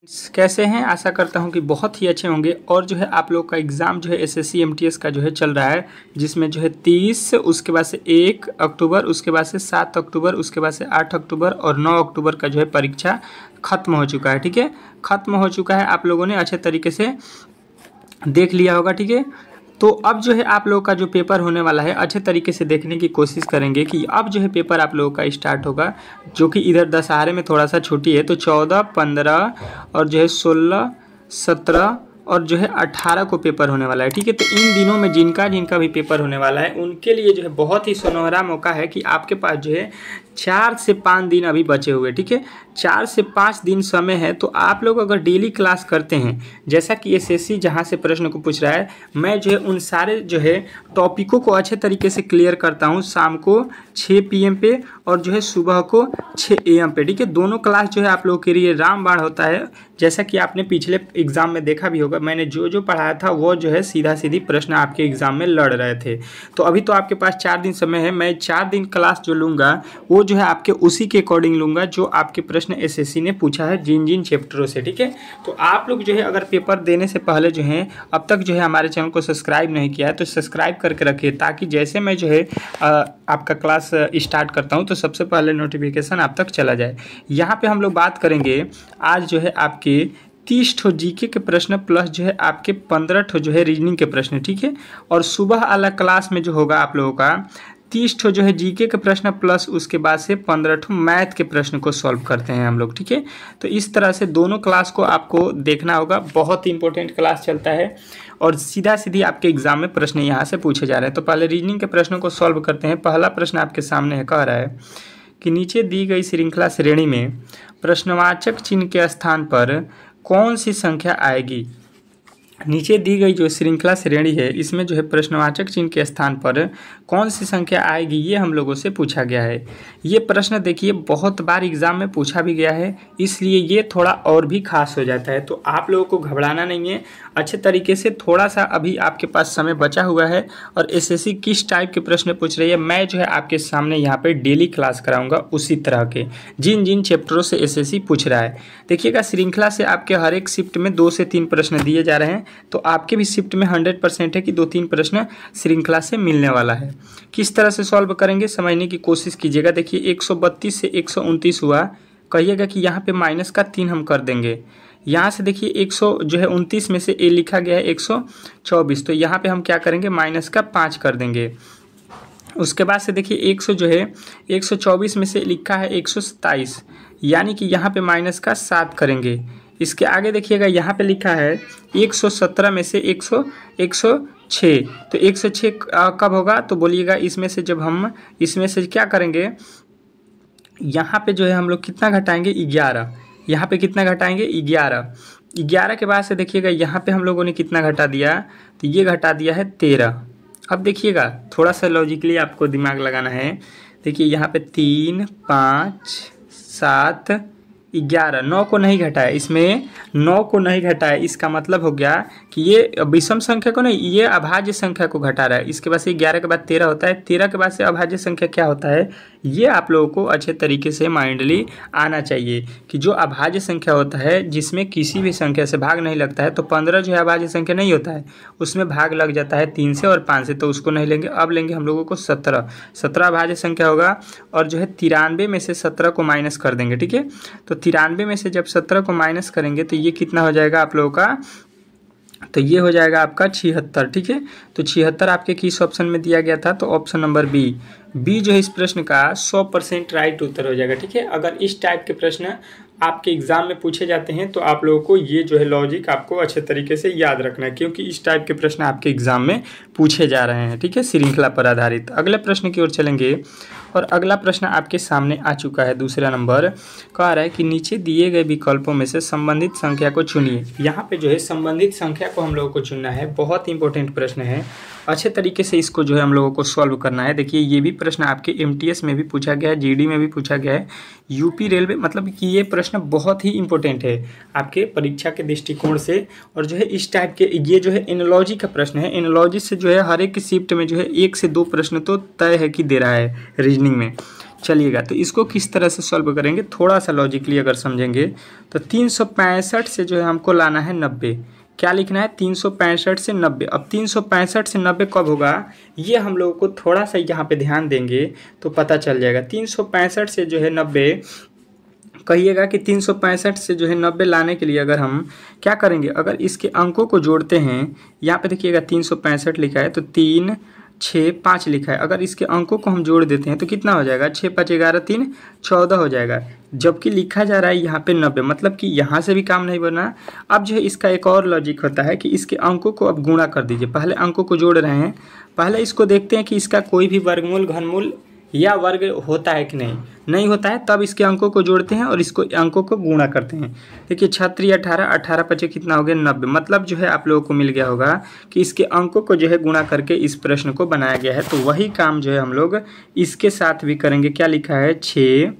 कैसे हैं। आशा करता हूं कि बहुत ही अच्छे होंगे। और जो है आप लोग का एग्ज़ाम जो है एसएससी एमटीएस का जो है चल रहा है, जिसमें जो है 30, उसके बाद से 1 अक्टूबर, उसके बाद से 7 अक्टूबर, उसके बाद से 8 अक्टूबर और 9 अक्टूबर का जो है परीक्षा ख़त्म हो चुका है। ठीक है, ख़त्म हो चुका है, आप लोगों ने अच्छे तरीके से देख लिया होगा। ठीक है, तो अब जो है आप लोगों का जो पेपर होने वाला है अच्छे तरीके से देखने की कोशिश करेंगे कि अब जो है पेपर आप लोगों का स्टार्ट होगा, जो कि इधर दशहरे में थोड़ा सा छुट्टी है। तो 14, 15 और जो है 16, 17 और जो है 18 को पेपर होने वाला है। ठीक है, तो इन दिनों में जिनका भी पेपर होने वाला है उनके लिए जो है बहुत ही सुनहरा मौका है कि आपके पास जो है 4 से 5 दिन अभी बचे हुए। ठीक है, 4 से 5 दिन समय है। तो आप लोग अगर डेली क्लास करते हैं, जैसा कि एसएससी जहां से प्रश्न को पूछ रहा है, मैं जो है उन सारे जो है टॉपिकों को अच्छे तरीके से क्लियर करता हूं शाम को 6 PM पे और जो है सुबह को 6 AM पे। ठीक है, दोनों क्लास जो है आप लोगों के लिए रामबाण होता है। जैसा कि आपने पिछले एग्जाम में देखा भी होगा, मैंने जो पढ़ाया था वो जो है सीधा सीधी प्रश्न आपके एग्जाम में लड़ रहे थे। तो अभी तो आपके पास 4 दिन समय है। मैं 4 दिन क्लास जो लूँगा वो जो है आपके उसी के अकॉर्डिंग लूँगा जो आपके प्रश्न एसएससी ने पूछा है जिन चैप्टरों से। ठीक है, तो आप लोग जो है अगर पेपर देने से पहले जो है अब तक जो है हमारे चैनल को सब्सक्राइब नहीं किया है तो सब्सक्राइब करके रखिए, ताकि जैसे मैं जो है आपका क्लास स्टार्ट करता हूं तो सबसे पहले नोटिफिकेशन आप तक चला जाए। यहाँ पे हम लोग बात करेंगे आज जो है आपके 30 ठो जीके के प्रश्न प्लस जो है आपके 15 ठो जो है रीजनिंग के प्रश्न। ठीक है, और सुबह वाला क्लास में जो होगा आप लोगों का 30 ठो जो है जीके के प्रश्न प्लस उसके बाद से 15 ठो मैथ के प्रश्न को सॉल्व करते हैं हम लोग। ठीक है, तो इस तरह से दोनों क्लास को आपको देखना होगा। बहुत ही इंपॉर्टेंट क्लास चलता है और सीधा सीधी आपके एग्जाम में प्रश्न यहाँ से पूछे जा रहे हैं। तो पहले रीजनिंग के प्रश्नों को सॉल्व करते हैं। पहला प्रश्न आपके सामने है, कह रहा है कि नीचे दी गई श्रृंखला श्रेणी में प्रश्नवाचक चिन्ह के स्थान पर कौन सी संख्या आएगी। नीचे दी गई जो श्रृंखला श्रेणी है इसमें जो है प्रश्नवाचक चिन्ह के स्थान पर कौन सी संख्या आएगी, ये हम लोगों से पूछा गया है। ये प्रश्न देखिए बहुत बार एग्जाम में पूछा भी गया है, इसलिए ये थोड़ा और भी खास हो जाता है। तो आप लोगों को घबराना नहीं है, अच्छे तरीके से थोड़ा सा अभी आपके पास समय बचा हुआ है। और एसएससी किस टाइप के प्रश्न पूछ रही है मैं जो है आपके सामने यहाँ पे डेली क्लास कराऊंगा उसी तरह के जिन चैप्टरों से एसएससी पूछ रहा है। देखिएगा, श्रृंखला से आपके हर एक शिफ्ट में 2 से 3 प्रश्न दिए जा रहे हैं, तो आपके भी शिफ्ट में 100% है कि 2-3 प्रश्न श्रृंखला से मिलने वाला है। किस तरह से सॉल्व करेंगे समझने की कोशिश कीजिएगा। देखिए 132 से 129 हुआ, कहिएगा कि यहाँ पे माइनस का 3 हम कर देंगे। यहाँ से देखिए 129 में से ए लिखा गया है 124, तो यहाँ पे हम क्या करेंगे माइनस का 5 कर देंगे। उसके बाद से देखिए 124 में से लिखा है 127, यानी कि यहाँ पे माइनस का 7 करेंगे। इसके आगे देखिएगा यहाँ पे लिखा है 117 में से 106, तो 106 कब होगा तो बोलिएगा इसमें से जब हम इसमें से क्या करेंगे, यहाँ पे जो है हम लोग कितना घटाएंगे 11। यहाँ पे कितना घटाएंगे 11 के बाद से देखिएगा यहाँ पे हम लोगों ने कितना घटा दिया, तो ये घटा दिया है 13। अब देखिएगा थोड़ा सा लॉजिकली आपको दिमाग लगाना है। देखिए यहाँ पे 3, 5, 7, 11, 9 को नहीं घटाया, इसमें 9 को नहीं घटाया। इसका मतलब हो गया कि ये विषम संख्या को नहीं, ये अभाज्य संख्या को घटा रहा है। इसके बाद से 11 के बाद 13 होता है, 13 के बाद से अभाज्य संख्या क्या होता है, ये आप लोगों को अच्छे तरीके से माइंडली आना चाहिए कि जो अभाज्य संख्या होता है जिसमें किसी भी संख्या से भाग नहीं लगता है, तो 15 जो है अभाज्य संख्या नहीं होता है, उसमें भाग लग जाता है 3 से और 5 से, तो उसको नहीं लेंगे। अब लेंगे हम लोगों को 17 अभाज्य संख्या होगा और जो है 93 में से 17 को माइनस कर देंगे। ठीक है, तो 93 में से जब 17 को माइनस करेंगे तो ये कितना हो जाएगा आप लोगों का, तो ये हो जाएगा आपका 76। ठीक है, तो 76 आपके किस ऑप्शन में दिया गया था, तो ऑप्शन नंबर बी जो है इस प्रश्न का 100% राइट उत्तर हो जाएगा। ठीक है, अगर इस टाइप के प्रश्न आपके एग्जाम में पूछे जाते हैं तो आप लोगों को ये जो है लॉजिक आपको अच्छे तरीके से याद रखना है, क्योंकि इस टाइप के प्रश्न आपके एग्जाम में पूछे जा रहे हैं। ठीक है, श्रृंखला पर आधारित। अगले प्रश्न की ओर चलेंगे और अगला प्रश्न आपके सामने आ चुका है। दूसरा नंबर कह रहा है कि नीचे दिए गए विकल्पों में से संबंधित संख्या को चुनिए। यहाँ पे जो है संबंधित संख्या को हम लोगों को चुनना है। बहुत ही इंपॉर्टेंट प्रश्न है, अच्छे तरीके से इसको जो है हम लोगों को सॉल्व करना है। देखिए ये भी प्रश्न आपके एमटीएस में भी पूछा गया है, जीडी में भी पूछा गया है, यूपी रेलवे, मतलब कि ये प्रश्न बहुत ही इंपॉर्टेंट है आपके परीक्षा के दृष्टिकोण से। और जो है इस टाइप के ये जो है एनालॉजी का प्रश्न है। एनालॉजी से जो है हर एक शिफ्ट में जो है 1 से 2 प्रश्न तो तय है कि दे रहा है रीजनिंग में। चलिएगा, तो इसको किस तरह से सॉल्व करेंगे, थोड़ा सा लॉजिकली अगर समझेंगे तो 365 से जो है हमको लाना है 90। क्या लिखना है, 365 से 90। अब 365 से 90 कब होगा, ये हम लोगों को थोड़ा सा यहाँ पे ध्यान देंगे तो पता चल जाएगा। 365 से जो है 90, कहिएगा कि 365 से जो है 90 लाने के लिए अगर हम क्या करेंगे, अगर इसके अंकों को जोड़ते हैं, यहाँ पे देखिएगा 365 लिखा है तो 3 6 5 लिखा है, अगर इसके अंकों को हम जोड़ देते हैं तो कितना हो जाएगा, 6 5 11 3 14 हो जाएगा। जबकि लिखा जा रहा है यहाँ पे 90, मतलब कि यहाँ से भी काम नहीं बना। अब जो है इसका एक और लॉजिक होता है कि इसके अंकों को अब गुणा कर दीजिए। पहले अंकों को जोड़ रहे हैं, पहले इसको देखते हैं कि इसका कोई भी वर्गमूल, घनमूल या वर्ग होता है कि नहीं होता है, तब इसके अंकों को जोड़ते हैं और इसको अंकों को गुणा करते हैं। देखिए 36 18 18 5 कितना हो गया 90, मतलब जो है आप लोगों को मिल गया होगा कि इसके अंकों को जो है गुणा करके इस प्रश्न को बनाया गया है। तो वही काम जो है हम लोग इसके साथ भी करेंगे। क्या लिखा है, 6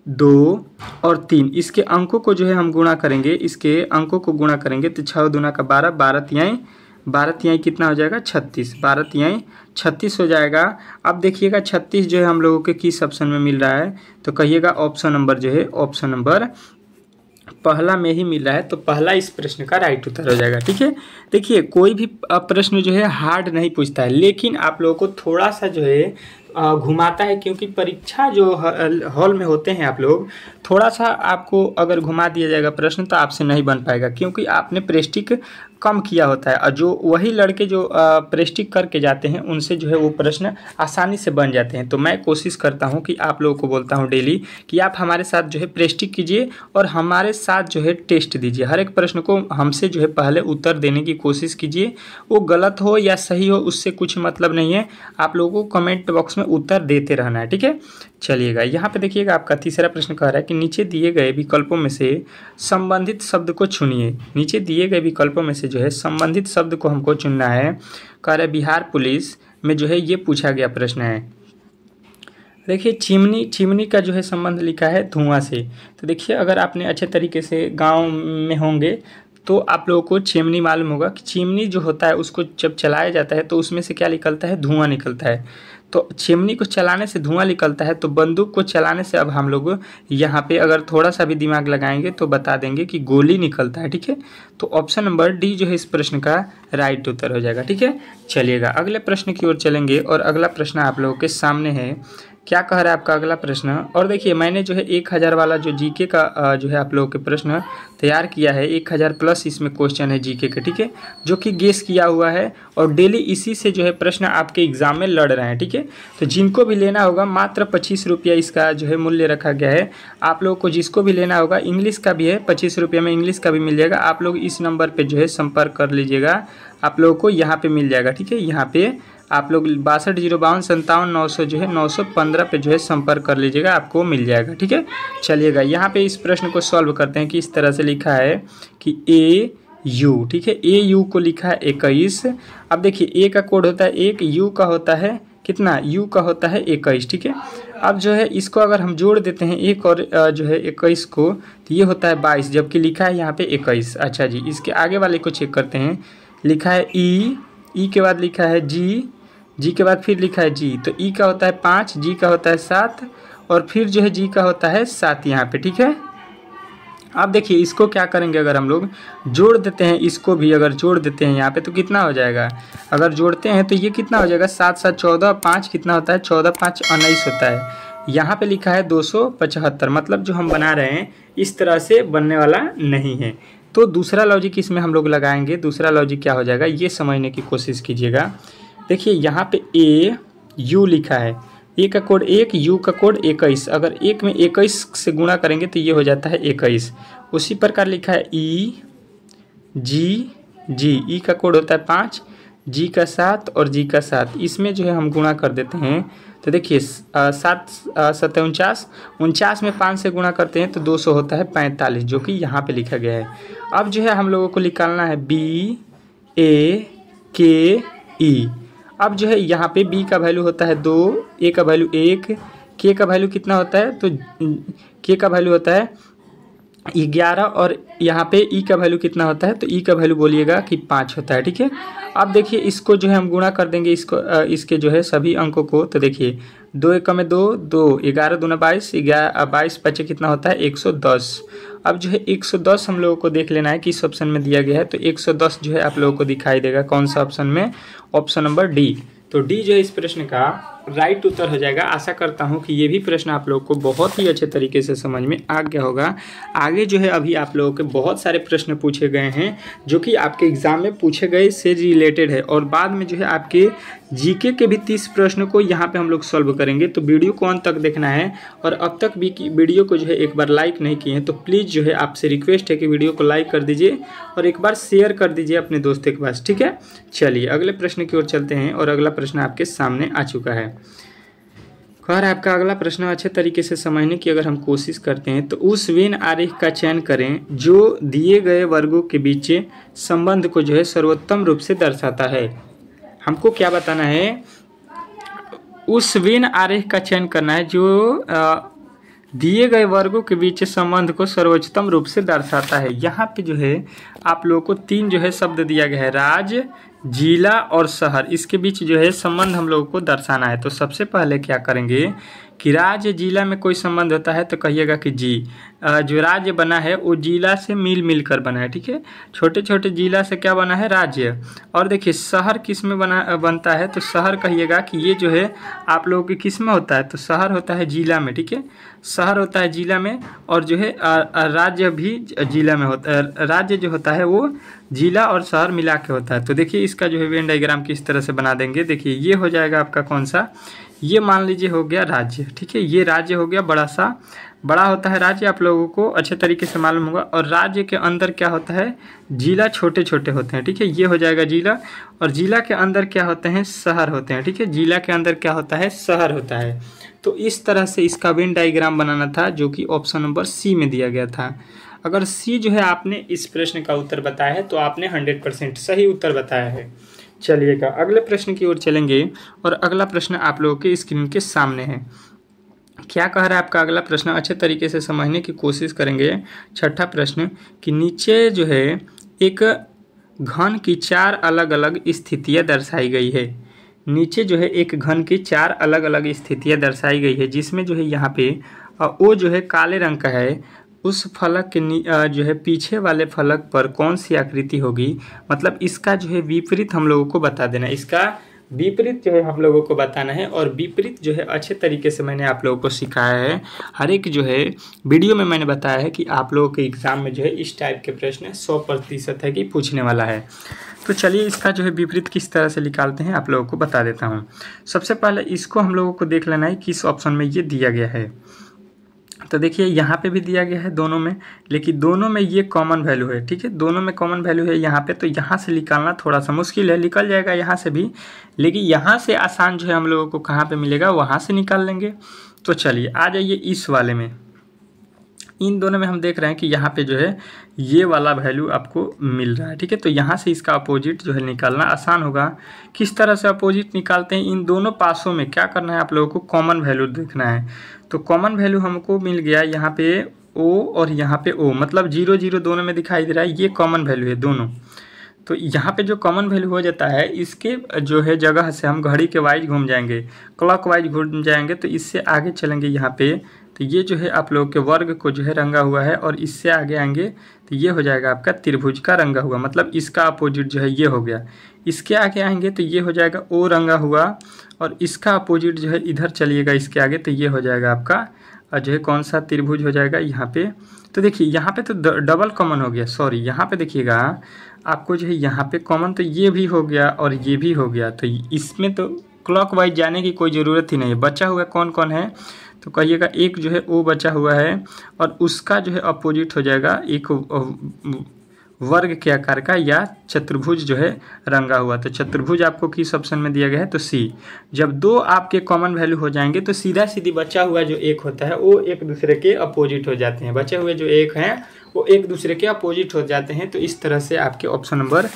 2 और 3, इसके अंकों को जो है हम गुणा करेंगे, इसके अंकों को गुणा करेंगे तो 6 दूना का 12, 12 तिहाई कितना हो जाएगा 36, 12 तिहाई 36 हो जाएगा। अब देखिएगा 36 जो है हम लोगों के किस ऑप्शन में मिल रहा है, तो कहिएगा ऑप्शन नंबर जो है, ऑप्शन नंबर पहला में ही मिल रहा है। तो पहला इस प्रश्न का राइट उत्तर हो जाएगा। ठीक है, देखिए कोई भी प्रश्न जो है हार्ड नहीं पूछता है, लेकिन आप लोगों को थोड़ा सा जो है घुमाता है, क्योंकि परीक्षा जो हॉल में होते हैं आप लोग, थोड़ा सा आपको अगर घुमा दिया जाएगा प्रश्न तो आपसे नहीं बन पाएगा, क्योंकि आपने प्रेस्टिक कम किया होता है। और जो वही लड़के जो प्रेस्टिक करके जाते हैं उनसे जो है वो प्रश्न आसानी से बन जाते हैं। तो मैं कोशिश करता हूं कि आप लोगों को बोलता हूं डेली कि आप हमारे साथ जो है प्रेस्टिक कीजिए और हमारे साथ जो है टेस्ट दीजिए। हर एक प्रश्न को हमसे जो है पहले उत्तर देने की कोशिश कीजिए, वो गलत हो या सही हो उससे कुछ मतलब नहीं है, आप लोगों को कमेंट बॉक्स में उत्तर देते रहना है। ठीक है, चलिएगा यहाँ पे देखिएगा आपका तीसरा प्रश्न कह रहा है कि नीचे दिए गए विकल्पों में से संबंधित शब्द को चुनिए। नीचे दिए गए विकल्पों में से जो है संबंधित शब्द को हमको चुनना है। कह रहा है बिहार पुलिस में जो है ये पूछा गया प्रश्न है। देखिए चिमनी का जो है संबंध लिखा है धुआं से। तो देखिए अगर आपने अच्छे तरीके से गाँव में होंगे तो आप लोगों को चिमनी मालूम होगा कि चिमनी जो होता है उसको जब चलाया जाता है तो उसमें से क्या निकलता है, धुआं निकलता है। तो चिमनी को चलाने से धुआं निकलता है, तो बंदूक को चलाने से अब हम लोग यहाँ पे अगर थोड़ा सा भी दिमाग लगाएंगे तो बता देंगे कि गोली निकलता है। ठीक है, तो ऑप्शन नंबर डी जो है इस प्रश्न का राइट उत्तर हो जाएगा। ठीक है, चलिएगा अगले प्रश्न की ओर चलेंगे और अगला प्रश्न आप लोगों के सामने है। क्या कह रहा है आपका अगला प्रश्न, और देखिए मैंने जो है 1000 वाला जो जीके का जो है आप लोगों के प्रश्न तैयार किया है, 1000 प्लस इसमें क्वेश्चन है जीके के। ठीक है, जो कि गेस किया हुआ है और डेली इसी से जो है प्रश्न आपके एग्जाम में लड़ रहे हैं। ठीक है, तो जिनको भी लेना होगा मात्र 25 रुपया इसका जो है मूल्य रखा गया है। आप लोगों को जिसको भी लेना होगा, इंग्लिश का भी है 25 रुपये में, इंग्लिश का भी मिल जाएगा। आप लोग इस नंबर पर जो है संपर्क कर लीजिएगा, आप लोगों को यहाँ पे मिल जाएगा। ठीक है, यहाँ पे आप लोग 620557 जो है 915 पे जो है संपर्क कर लीजिएगा, आपको मिल जाएगा। ठीक है, चलिएगा यहाँ पे इस प्रश्न को सॉल्व करते हैं कि इस तरह से लिखा है कि AU। ठीक है, AU को लिखा है 21। अब देखिए A का कोड होता है 1, U का होता है कितना, U का होता है 21। ठीक है, अब जो है इसको अगर हम जोड़ देते हैं 1 और जो है 21 को, तो ये होता है 22, जबकि लिखा है यहाँ पे 21। अच्छा जी, इसके आगे वाले को चेक करते हैं। लिखा है E के बाद लिखा है G के बाद फिर लिखा है G, तो E का होता है 5, G का होता है 7 और फिर जो है G का होता है 7 यहाँ पे। ठीक है, अब देखिए इसको क्या करेंगे, अगर हम लोग जोड़ देते हैं, इसको भी अगर जोड़ देते हैं यहाँ पे तो कितना हो जाएगा, अगर जोड़ते हैं तो ये कितना हो जाएगा 7 7 14, 5 कितना होता है 14 5 19 होता है। यहाँ पे लिखा है 275, मतलब जो हम बना रहे हैं इस तरह से बनने वाला नहीं है। तो दूसरा लॉजिक इसमें हम लोग लगाएंगे। दूसरा लॉजिक क्या हो जाएगा ये समझने की कोशिश कीजिएगा। देखिए यहाँ पे AU लिखा है, A का कोड 1, U का कोड 21। अगर 1 में 21 से गुणा करेंगे तो ये हो जाता है 21। उसी प्रकार लिखा है G, E का कोड होता है 5, G का 7 और G का 7। इसमें जो है हम गुणा कर देते हैं तो देखिए 7 7 49 में 5 से गुणा करते हैं तो 200 होता है 45, जो कि यहाँ पे लिखा गया है। अब जो है हम लोगों को निकालना है BAKE। अब जो है यहाँ पे B का वैल्यू होता है 2, A का वैल्यू 1, K का वैल्यू कितना होता है, तो K का वैल्यू होता है 11 और यहाँ पे ई का वैल्यू कितना होता है, तो ई का वैल्यू बोलिएगा कि 5 होता है। ठीक है, अब देखिए इसको जो है हम गुणा कर देंगे इसको इसके जो है सभी अंकों को। तो देखिए 2 एकम में 2, 2 11 दूना 22, 22 बचे कितना होता है 110। अब जो है 110 हम लोगों को देख लेना है कि इस ऑप्शन में दिया गया है। तो 110 जो है आप लोगों को दिखाई देगा कौन सा ऑप्शन में, ऑप्शन नंबर डी। तो डी जो है इस प्रश्न का राइट उत्तर हो जाएगा। आशा करता हूं कि ये भी प्रश्न आप लोगों को बहुत ही अच्छे तरीके से समझ में आ गया होगा। आगे जो है अभी आप लोगों के बहुत सारे प्रश्न पूछे गए हैं जो कि आपके एग्जाम में पूछे गए से रिलेटेड है, और बाद में जो है आपके जीके के भी 30 प्रश्न को यहाँ पे हम लोग सॉल्व करेंगे। तो वीडियो को अंत तक देखना है, और अब तक भी वीडियो को जो है एक बार लाइक नहीं किए हैं तो प्लीज़ जो है आपसे रिक्वेस्ट है कि वीडियो को लाइक कर दीजिए और एक बार शेयर कर दीजिए अपने दोस्तों के पास। ठीक है, चलिए अगले प्रश्न की ओर चलते हैं, और अगला प्रश्न आपके सामने आ चुका है। खैर आपका अगला प्रश्न अच्छे तरीके से समझने की अगर हम कोशिश करते हैं तो उस वेन आरेख का चयन करें जो दिए गए वर्गों के बीच संबंध को जो है सर्वोत्तम रूप से दर्शाता है। हमको क्या बताना है, उस वेन आरेख का चयन करना है जो दिए गए वर्गों के बीच संबंध को सर्वोच्चतम रूप से दर्शाता है। यहाँ पे जो है आप लोगों को 3 जो है शब्द दिया गया है, राज्य, जिला और शहर। इसके बीच जो है संबंध हम लोगों को दर्शाना है। तो सबसे पहले क्या करेंगे कि राज्य जिला में कोई संबंध होता है तो कहिएगा कि जी, जो राज्य बना है वो जिला से मिल मिल कर बना है। ठीक है, छोटे छोटे जिला से क्या बना है, राज्य। और देखिए शहर किस में बनता है, तो शहर कहिएगा कि ये जो है आप लोगों के किस में होता है, तो शहर होता है जिला में। ठीक है, शहर होता है जिला में, और जो है राज्य भी जिला में होता है। राज्य जो होता है वो जिला और शहर मिला के होता है। तो देखिए इसका जो है वेन डायग्राम किस तरह से बना देंगे। देखिए ये हो जाएगा आपका कौन सा, ये मान लीजिए हो गया राज्य। ठीक है, ये राज्य हो गया, बड़ा होता है राज्य, आप लोगों को अच्छे तरीके से मालूम होगा। और राज्य के अंदर क्या होता है, जिला छोटे छोटे होते हैं। ठीक है, ये हो जाएगा जिला, और जिला के अंदर क्या होते हैं, शहर होते हैं। ठीक है, जिला के अंदर क्या होता है, शहर होता है। तो इस तरह से इसका वेन डायग्राम बनाना था जो कि ऑप्शन नंबर सी में दिया गया था। अगर सी जो है आपने इस प्रश्न का उत्तर बताया है तो आपने 100% सही उत्तर बताया है। चलिएगा अगले प्रश्न की ओर चलेंगे, और अगला प्रश्न आप लोगों के स्क्रीन के सामने है। क्या कह रहा है आपका अगला प्रश्न, अच्छे तरीके से समझने की कोशिश करेंगे। छठा प्रश्न कि नीचे जो है एक घन की 4 अलग अलग स्थितियां दर्शाई गई है। नीचे जो है एक घन की 4 अलग अलग स्थितियां दर्शाई गई है, जिसमें जो है यहाँ पे वो जो है काले रंग का है। उस फलक के जो है पीछे वाले फलक पर कौन सी आकृति होगी, मतलब इसका जो है विपरीत हम लोगों को बता देना। इसका विपरीत जो है हम लोगों को बताना है, और विपरीत जो है अच्छे तरीके से मैंने आप लोगों को सिखाया है। हर एक जो है वीडियो में मैंने बताया है कि आप लोगों के एग्ज़ाम में जो है इस टाइप के प्रश्न 100% है कि पूछने वाला है। तो चलिए इसका जो है विपरीत किस तरह से निकालते हैं आप लोगों को बता देता हूँ। सबसे पहले इसको हम लोगों को देख लेना है किस ऑप्शन में ये दिया गया है। तो देखिए यहाँ पे भी दिया गया है दोनों में, लेकिन दोनों में ये कॉमन वैल्यू है। ठीक है, दोनों में कॉमन वैल्यू है यहाँ पे, तो यहाँ से निकालना थोड़ा सा मुश्किल है। निकल जाएगा यहाँ से भी, लेकिन यहाँ से आसान जो है हम लोगों को कहाँ पे मिलेगा, वहाँ से निकाल लेंगे। तो चलिए आ जाइए इस वाले में। इन दोनों में हम देख रहे हैं कि यहाँ पे जो है ये वाला वैल्यू आपको मिल रहा है। ठीक है, तो यहाँ से इसका अपोजिट जो है निकालना आसान होगा। किस तरह से अपोजिट निकालते हैं, इन दोनों पासों में क्या करना है आप लोगों को, कॉमन वैल्यू देखना है। तो कॉमन वैल्यू हमको मिल गया यहाँ पे ओ और यहाँ पे ओ, मतलब 0 0 दोनों में दिखाई दे रहा है, ये कॉमन वैल्यू है दोनों। तो यहाँ पे जो कॉमन वैल्यू हो जाता है, इसके जो है जगह से हम घड़ी के वाइज घूम जाएंगे, क्लॉक वाइज घूम जाएंगे, तो इससे आगे चलेंगे यहाँ पे। तो ये जो है आप लोगों के वर्ग को जो है रंगा हुआ है, और इससे आगे आएंगे तो ये हो जाएगा आपका त्रिभुज का रंगा हुआ, मतलब इसका अपोजिट जो है ये हो गया। इसके आगे आएंगे तो ये हो जाएगा ओ रंगा हुआ, और इसका अपोजिट जो है इधर चलिएगा इसके आगे, तो ये हो जाएगा आपका जो है कौन सा त्रिभुज हो जाएगा यहाँ पे। तो देखिए यहाँ पे तो डबल कॉमन हो गया, सॉरी यहाँ पे देखिएगा आपको जो है यहाँ पे कॉमन तो ये भी हो गया और ये भी हो गया। तो इसमें तो क्लॉक वाइज जाने की कोई ज़रूरत ही नहीं है। बचा हुआ कौन कौन है, तो कहिएगा एक जो है ओ बचा हुआ है, और उसका जो है अपोजिट हो जाएगा एक वर्ग के आकार का या चतुर्भुज जो है रंगा हुआ। तो चतुर्भुज आपको किस ऑप्शन में दिया गया है, तो सी। जब दो आपके कॉमन वैल्यू हो जाएंगे तो सीधा सीधी बचा हुआ जो एक होता है वो एक दूसरे के अपोजिट हो जाते हैं। बचे हुए जो एक हैं वो एक दूसरे के अपोजिट हो जाते हैं। तो इस तरह से आपके ऑप्शन नंबर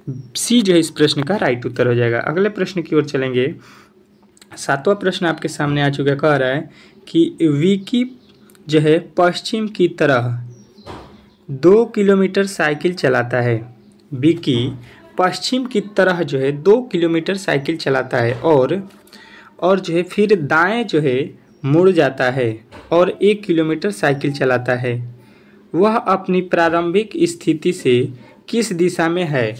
सी जो है इस प्रश्न का राइट उत्तर हो जाएगा। अगले प्रश्न की ओर चलेंगे। 7वां प्रश्न आपके सामने आ चुका, कह रहा है कि विकी जो है पश्चिम की तरह 2 किलोमीटर साइकिल चलाता है। विकी पश्चिम की तरह जो है 2 किलोमीटर साइकिल चलाता है और जो है फिर दाएं जो है मुड़ जाता है और 1 किलोमीटर साइकिल चलाता है। वह अपनी प्रारंभिक स्थिति से किस दिशा में है?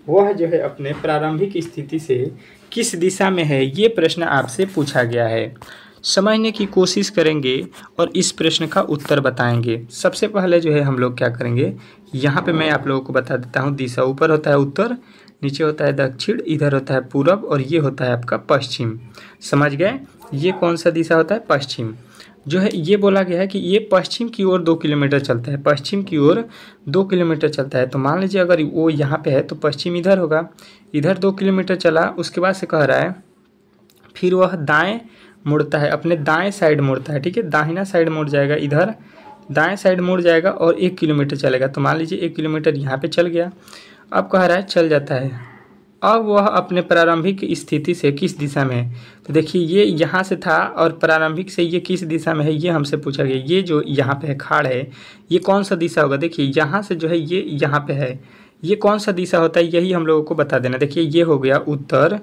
वह जो है अपने प्रारंभिक स्थिति से किस दिशा में है, ये प्रश्न आपसे पूछा गया है। समझने की कोशिश करेंगे और इस प्रश्न का उत्तर बताएंगे। सबसे पहले जो है हम लोग क्या करेंगे, यहाँ पे मैं आप लोगों को बता देता हूँ दिशा। ऊपर होता है उत्तर, नीचे होता है दक्षिण, इधर होता है पूरब और ये होता है आपका पश्चिम। समझ गए? ये कौन सा दिशा होता है? पश्चिम। जो है ये बोला गया है कि ये पश्चिम की ओर 2 किलोमीटर चलता है, पश्चिम की ओर 2 किलोमीटर चलता है। तो मान लीजिए अगर वो यहाँ पे है तो पश्चिम इधर होगा, इधर 2 किलोमीटर चला, उसके बाद से कह रहा है फिर वह दाएं मुड़ता है, अपने दाएं साइड मुड़ता है। ठीक है, दाहिना साइड मुड़ जाएगा, इधर दाएं साइड मुड़ जाएगा और 1 किलोमीटर चलेगा। तो मान लीजिए 1 किलोमीटर यहाँ पे चल गया। अब कह रहा है चल जाता है। अब वह अपने प्रारंभिक स्थिति से किस दिशा में है? तो देखिए ये यहाँ से था और प्रारंभिक से ये किस दिशा में है, ये हमसे पूछा गया। ये जो यहाँ पे है खाड़ है, ये कौन सा दिशा होगा? देखिए यहाँ से जो है ये यहाँ पे है, ये कौन सा दिशा होता है, यही हम लोगों को बता देना। देखिए ये हो गया उत्तर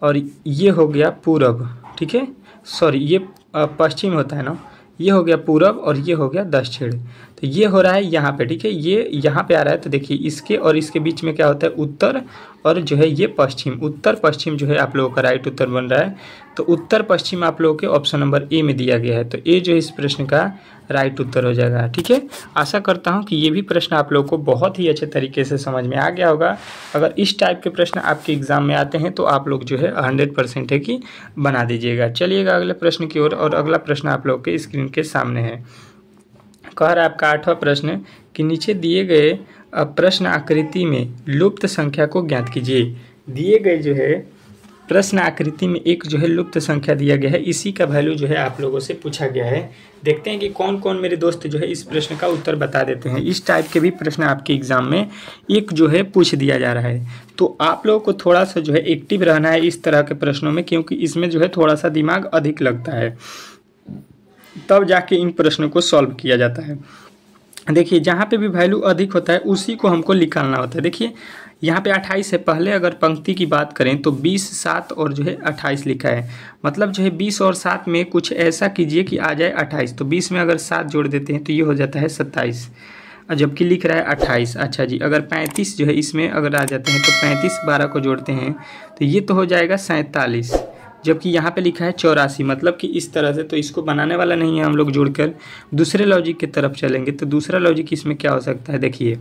और ये हो गया पूरब। ठीक है, सॉरी ये पश्चिम होता है ना, ये हो गया पूरब और ये हो गया दक्षिण। तो ये हो रहा है यहाँ पे। ठीक है, ये यहाँ पे आ रहा है। तो देखिए इसके और इसके बीच में क्या होता है? उत्तर और जो है ये पश्चिम। उत्तर पश्चिम जो है आप लोगों का राइट उत्तर बन रहा है। तो उत्तर पश्चिम आप लोगों के ऑप्शन नंबर ए में दिया गया है। तो ए जो है इस प्रश्न का राइट उत्तर हो जाएगा। ठीक है, आशा करता हूँ कि ये भी प्रश्न आप लोगों को बहुत ही अच्छे तरीके से समझ में आ गया होगा। अगर इस टाइप के प्रश्न आपके एग्जाम में आते हैं तो आप लोग जो है 100% है कि बना दीजिएगा। चलिएगा अगले प्रश्न की ओर। और अगला प्रश्न आप लोग के स्क्रीन के सामने है। कह रहा है आपका 8वां प्रश्न कि नीचे दिए गए प्रश्न आकृति में लुप्त संख्या को ज्ञात कीजिए। दिए गए जो है प्रश्न आकृति में एक जो है लुप्त संख्या दिया गया है, इसी का वैल्यू जो है आप लोगों से पूछा गया है। देखते हैं कि कौन कौन मेरे दोस्त जो है इस प्रश्न का उत्तर बता देते हैं। इस टाइप के भी प्रश्न आपके एग्जाम में एक जो है पूछ दिया जा रहा है। तो आप लोगों को थोड़ा सा जो है एक्टिव रहना है इस तरह के प्रश्नों में, क्योंकि इसमें जो है थोड़ा सा दिमाग अधिक लगता है, तब जाके इन प्रश्नों को सॉल्व किया जाता है। देखिए जहाँ पे भी वैल्यू अधिक होता है उसी को हमको निकालना होता है। देखिए यहाँ पे 28 है, पहले अगर पंक्ति की बात करें तो 20, 7 और जो है 28 लिखा है। मतलब जो है 20 और 7 में कुछ ऐसा कीजिए कि आ जाए 28। तो 20 में अगर 7 जोड़ देते हैं तो ये हो जाता है 27, जबकि लिख रहा है 28। अच्छा जी, अगर 35 जो है इसमें अगर आ जाते हैं तो 35 12 को जोड़ते हैं तो ये तो हो जाएगा 47, जबकि यहाँ पे लिखा है 84। मतलब कि इस तरह से तो इसको बनाने वाला नहीं है, हम लोग जोड़कर दूसरे लॉजिक की तरफ चलेंगे। तो दूसरा लॉजिक इसमें क्या हो सकता है? देखिए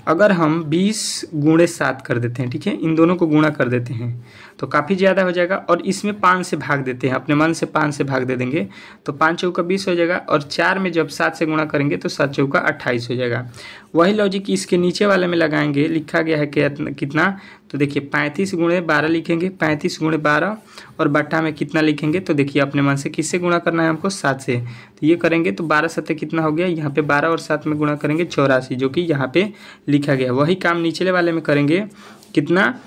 अगर हम 20 गुणे 7 कर देते हैं, ठीक है, इन दोनों को गुणा कर देते हैं तो काफ़ी ज़्यादा हो जाएगा। और इसमें 5 से भाग देते हैं, अपने मन से 5 से भाग दे देंगे तो 5 चौका 20 हो जाएगा। और 4 में जब 7 से गुणा करेंगे तो 7 चौका 28 हो जाएगा। वही लॉजिक इसके नीचे वाले में लगाएंगे। लिखा गया है कितना? तो देखिए 35 गुणे 12 लिखेंगे, 35 गुणे 12 और बट्टा में कितना लिखेंगे? तो देखिए अपने मन से किससे गुणा करना है हमको? 7 से। तो ये करेंगे तो 12 7 कितना हो गया? यहाँ पे 12 और 7 में गुणा करेंगे 84, जो कि यहाँ पे लिखा गया। वही काम निचले वाले में करेंगे, कितना?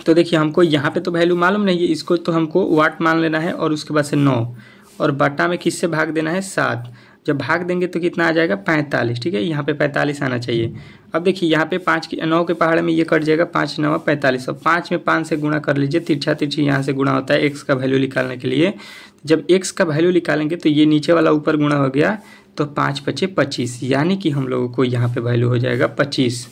तो देखिए हमको यहाँ पे तो वैल्यू मालूम नहीं है, इसको तो हमको वाट मान लेना है और उसके बाद से 9 और बट्टा में किससे भाग देना है? 7। जब भाग देंगे तो कितना आ जाएगा? 45। ठीक है, यहाँ पे 45 आना चाहिए। अब देखिए यहाँ पे 9 के पहाड़ में ये कट जाएगा, 5 9 45। और 5 में 5 से गुणा कर लीजिए, तिरछा तिरछी यहाँ से गुणा होता है एक्स का वैल्यू निकालने के लिए। जब एक्स का वैल्यू निकालेंगे तो ये नीचे वाला ऊपर गुणा हो गया तो 5 5 25, यानी कि हम लोगों को यहाँ पे वैल्यू हो जाएगा 25।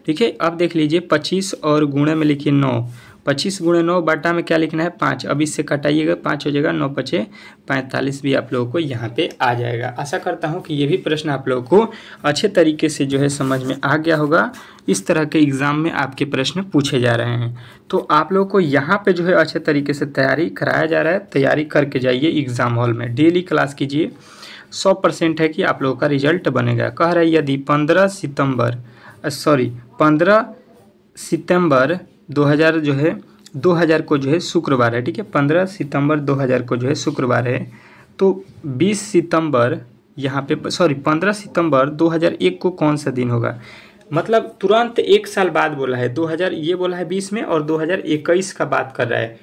ठीक है, अब देख लीजिए 25 और गुणे में लिखिए 9। 25 गुणे 9 बटा में क्या लिखना है? 5। अब इससे कटाइएगा, 5 हो जाएगा, 9 5 45 भी आप लोगों को यहाँ पे आ जाएगा। आशा करता हूँ कि ये भी प्रश्न आप लोगों को अच्छे तरीके से जो है समझ में आ गया होगा। इस तरह के एग्ज़ाम में आपके प्रश्न पूछे जा रहे हैं, तो आप लोगों को यहाँ पे जो है अच्छे तरीके से तैयारी कराया जा रहा है। तैयारी करके जाइए एग्ज़ाम हॉल में, डेली क्लास कीजिए। 100% है कि आप लोगों का रिजल्ट बनेगा। कह रहा है यदि 15 सितंबर 2000 को जो है शुक्रवार है, ठीक है, 15 सितंबर 2000 को जो है शुक्रवार है, तो 15 सितंबर 2001 को कौन सा दिन होगा? मतलब तुरंत 1 साल बाद बोला है। 2000 ये बोला है 20 में और 2021 का बात कर रहा है,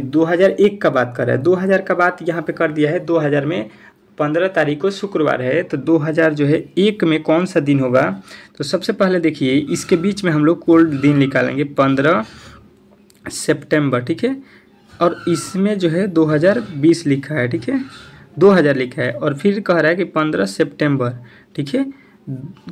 2001 का बात कर रहा है। 2000 का बात यहाँ पे कर दिया है 2000 में 15 तारीख को शुक्रवार है, तो 2001 में कौन सा दिन होगा। तो सबसे पहले देखिए इसके बीच में हम लोग कोई दिन निकालेंगे 15 सितंबर, ठीक है। और इसमें जो है 2020 लिखा है, ठीक है, 2000 लिखा है। और फिर कह रहा है कि 15 सितंबर, ठीक है,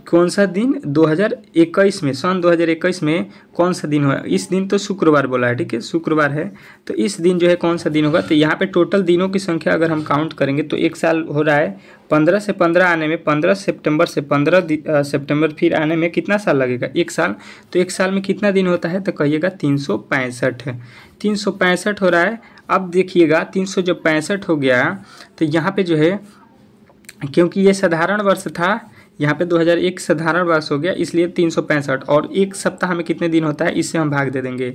कौन सा दिन 2021 में, सन 2021 में कौन सा दिन हुआ। इस दिन तो शुक्रवार बोला है, ठीक है, शुक्रवार है। तो इस दिन जो है कौन सा दिन होगा। तो यहाँ पे टोटल दिनों की संख्या अगर हम काउंट करेंगे तो एक साल हो रहा है। 15 से 15 आने में, 15 सितंबर से 15 सितंबर फिर आने में कितना साल लगेगा, एक साल। तो एक साल में कितना दिन होता है, तो कहिएगा 365, 365 हो रहा है। अब देखिएगा 300 जब 65 हो गया तो यहाँ पे जो है, क्योंकि ये साधारण वर्ष था, यहाँ पे 2001 साधारण वर्ष हो गया, इसलिए 365। और एक सप्ताह में कितने दिन होता है, इससे हम भाग दे देंगे।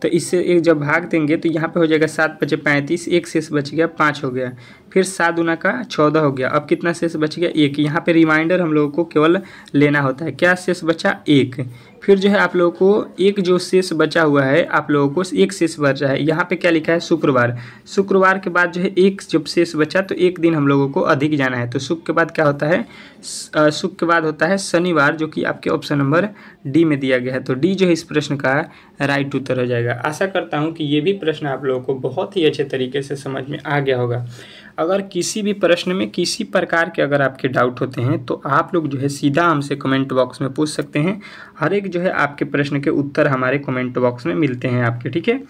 तो इससे एक जब भाग देंगे तो यहाँ पे हो जाएगा 7 × 5 = 35, एक शेष बच गया 5 हो गया। फिर 7 दूना का 14 हो गया। अब कितना शेष बच गया, 1। यहाँ पे रिमाइंडर हम लोगों को केवल लेना होता है। क्या शेष बचा, 1। फिर जो है आप लोगों को एक जो शेष बचा हुआ है, आप लोगों को एक शेष बचा है। यहाँ पे क्या लिखा है, शुक्रवार। शुक्रवार के बाद जो है एक जब शेष बचा तो एक दिन हम लोगों को अधिक जाना है। तो शुक्र के बाद क्या होता है, शुक्र के बाद होता है शनिवार, जो कि आपके ऑप्शन नंबर डी में दिया गया है। तो डी जो है इस प्रश्न का राइट उत्तर हो जाएगा। आशा करता हूँ कि ये भी प्रश्न आप लोगों को बहुत ही अच्छे तरीके से समझ में आ गया होगा। अगर किसी भी प्रश्न में किसी प्रकार के अगर आपके डाउट होते हैं तो आप लोग जो है सीधा हमसे कमेंट बॉक्स में पूछ सकते हैं। हर एक जो है आपके प्रश्न के उत्तर हमारे कमेंट बॉक्स में मिलते हैं आपके, ठीक है।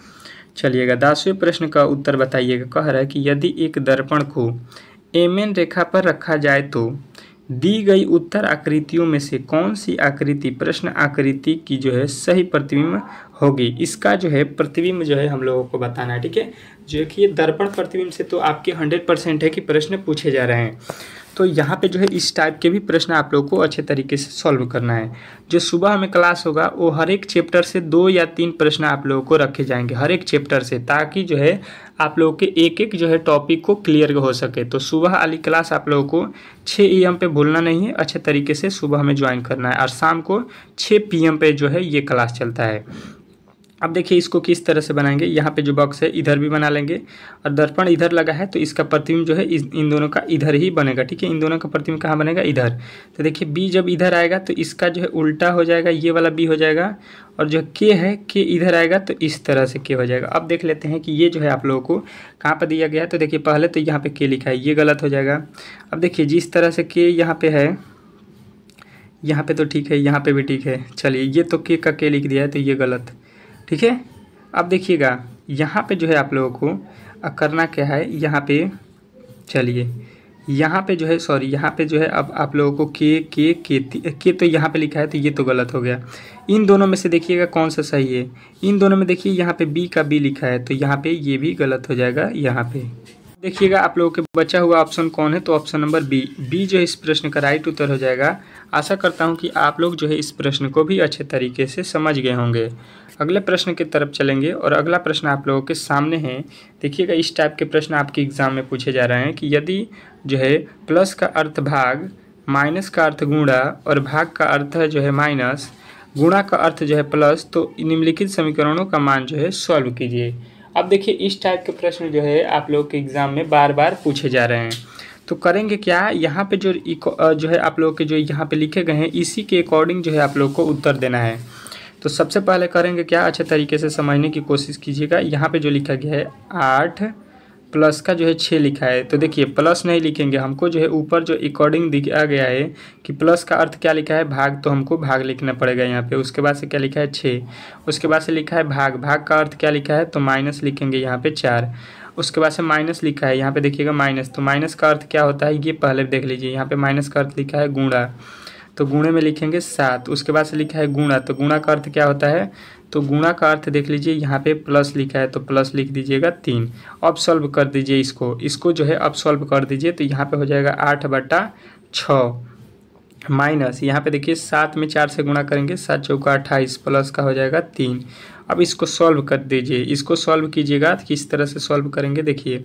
चलिएगा 10वें प्रश्न का उत्तर बताइएगा। कह रहा है कि यदि एक दर्पण को एमएन रेखा पर रखा जाए तो दी गई उत्तर आकृतियों में से कौन सी आकृति प्रश्न आकृति की जो है सही प्रतिबिंब होगी। इसका जो है प्रतिबिंब जो है हम लोगों को बताना है, ठीक है। जो कि ये दर्पण प्रतिबिंब से तो आपके 100% है कि प्रश्न पूछे जा रहे हैं। तो यहाँ पे जो है इस टाइप के भी प्रश्न आप लोगों को अच्छे तरीके से सॉल्व करना है। जो सुबह हमें क्लास होगा वो हर एक चैप्टर से 2 या 3 प्रश्न आप लोगों को रखे जाएंगे हर एक चैप्टर से, ताकि जो है आप लोगों के एक एक जो है टॉपिक को क्लियर हो सके। तो सुबह वाली क्लास आप लोगों को 6 AM पे भूलना नहीं है, अच्छे तरीके से सुबह हमें ज्वाइन करना है। और शाम को 6 PM पे जो है ये क्लास चलता है। अब देखिए इसको किस तरह से बनाएंगे। यहाँ पे जो बॉक्स है इधर भी बना लेंगे और दर्पण इधर लगा है तो इसका प्रतिबिंब जो है इन दोनों का इधर ही बनेगा, ठीक है। इन दोनों का प्रतिबिंब कहाँ बनेगा, इधर। तो देखिए बी जब इधर आएगा तो इसका जो है उल्टा हो जाएगा, ये वाला बी हो जाएगा। और जो के है के इधर आएगा तो इस तरह से के हो जाएगा। अब देख लेते हैं कि ये जो है आप लोगों को कहाँ पर दिया गया है। तो देखिए पहले तो यहाँ पे के लिखा है, ये गलत हो जाएगा। अब देखिए जिस तरह से के यहाँ पे है, यहाँ पे तो ठीक है, यहाँ पे भी ठीक है। चलिए ये तो के का के लिख दिया है तो ये गलत, ठीक है। अब देखिएगा यहाँ पे जो है आप लोगों को करना क्या है, यहाँ पे चलिए यहाँ पे जो है सॉरी यहाँ पे जो है अब आप लोगों को के तो यहाँ पे लिखा है तो ये तो गलत हो गया। इन दोनों में से देखिएगा कौन सा सही है। इन दोनों में देखिए यहाँ पे बी का बी लिखा है तो यहाँ पे ये भी गलत हो जाएगा। यहाँ पे देखिएगा आप लोगों के बचा हुआ ऑप्शन कौन है, तो ऑप्शन नंबर बी जो है इस प्रश्न का राइट उत्तर हो जाएगा। आशा करता हूँ कि आप लोग जो है इस प्रश्न को भी अच्छे तरीके से समझ गए होंगे। अगले प्रश्न की तरफ चलेंगे और अगला प्रश्न आप लोगों के सामने है। देखिएगा इस टाइप के प्रश्न आपके एग्जाम में पूछे जा रहे हैं कि यदि जो है प्लस का अर्थ भाग, माइनस का अर्थ गुणा और भाग का अर्थ जो है माइनस, गुणा का अर्थ जो है प्लस, तो निम्नलिखित समीकरणों का मान जो है सॉल्व कीजिए। अब देखिए इस टाइप के प्रश्न जो है आप लोग के एग्जाम में बार बार पूछे जा रहे हैं। तो करेंगे क्या, यहाँ पे जो है आप लोग के जो यहाँ पे लिखे गए हैं इसी के अकॉर्डिंग जो है आप लोग को उत्तर देना है। तो सबसे पहले करेंगे क्या, अच्छे तरीके से समझने की कोशिश कीजिएगा। यहाँ पे जो लिखा गया है 8 प्लस का जो है 6 लिखा है। तो देखिए प्लस नहीं लिखेंगे, हमको जो है ऊपर जो अकॉर्डिंग दिया गया है कि प्लस का अर्थ क्या लिखा है, भाग, तो हमको भाग लिखना पड़ेगा यहाँ पे। उसके बाद से क्या लिखा है 6, उसके बाद से लिखा है भाग, भाग का अर्थ क्या लिखा है, तो माइनस लिखेंगे यहाँ पे 4। उसके बाद से माइनस लिखा है, यहाँ पे देखिएगा माइनस, तो माइनस का अर्थ क्या होता है ये पहले देख लीजिए। यहाँ पे माइनस का अर्थ लिखा है गुणा, तो गुणे में लिखेंगे 7। उसके बाद से लिखा है गुणा, तो गुणा का अर्थ क्या होता है, तो गुणा का अर्थ देख लीजिए यहाँ पे प्लस लिखा है तो प्लस लिख दीजिएगा 3। अब सॉल्व कर दीजिए इसको जो है अब सॉल्व कर दीजिए। तो यहाँ पे हो जाएगा 8/6 माइनस, यहाँ पे देखिए 7 में 4 से गुणा करेंगे, 7 चौका 28 प्लस का हो जाएगा 3। अब इसको सॉल्व कर दीजिए, इसको सॉल्व कीजिएगा। किस तरह से सॉल्व करेंगे, देखिए